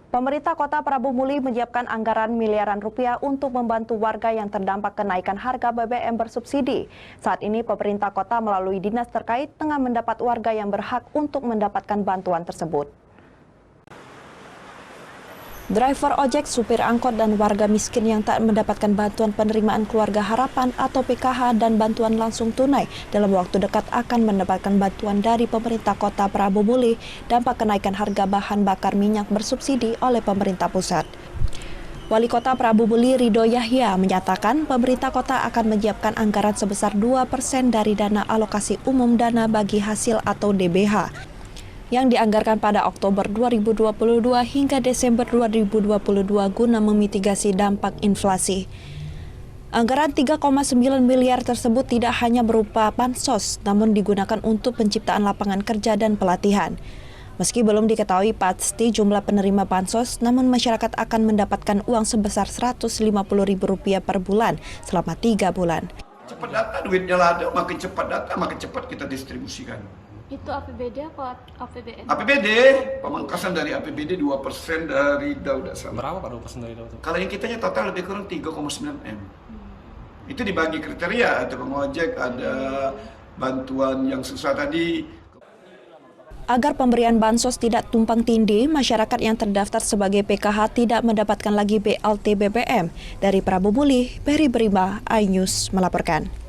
Pemerintah Kota Prabu Muli menyiapkan anggaran miliaran rupiah untuk membantu warga yang terdampak kenaikan harga BBM bersubsidi. Saat ini pemerintah kota melalui dinas terkait tengah mendapat warga yang berhak untuk mendapatkan bantuan tersebut. Driver ojek, supir angkot, dan warga miskin yang tak mendapatkan bantuan penerimaan keluarga harapan atau PKH dan bantuan langsung tunai dalam waktu dekat akan mendapatkan bantuan dari pemerintah Kota Prabu Muli dampak kenaikan harga bahan bakar minyak bersubsidi oleh pemerintah pusat. Wali Kota Prabu Muli Ridho Yahya menyatakan pemerintah kota akan menyiapkan anggaran sebesar 2% dari dana alokasi umum dana bagi hasil atau DBH yang dianggarkan pada Oktober 2022 hingga Desember 2022 guna memitigasi dampak inflasi. Anggaran 3,9 miliar tersebut tidak hanya berupa bansos, namun digunakan untuk penciptaan lapangan kerja dan pelatihan. Meski belum diketahui pasti jumlah penerima bansos, namun masyarakat akan mendapatkan uang sebesar Rp150.000 per bulan selama 3 bulan. Cepat data, duitnya lah ada, makin cepat data, makin cepat kita distribusikan. Itu APBD apa APBN? APBD, pemangkasan dari APBD 2% dari Dauda sama. Berapa Pak 2% dari Dauda? Kalau yang kitanya total lebih kurang 3,9 M. Itu dibagi kriteria, ada pengojek, ada bantuan yang susah tadi. Agar pemberian bansos tidak tumpang tindih, masyarakat yang terdaftar sebagai PKH tidak mendapatkan lagi BLT BBM. Dari Prabu Muli, Peri Berima, iNews melaporkan.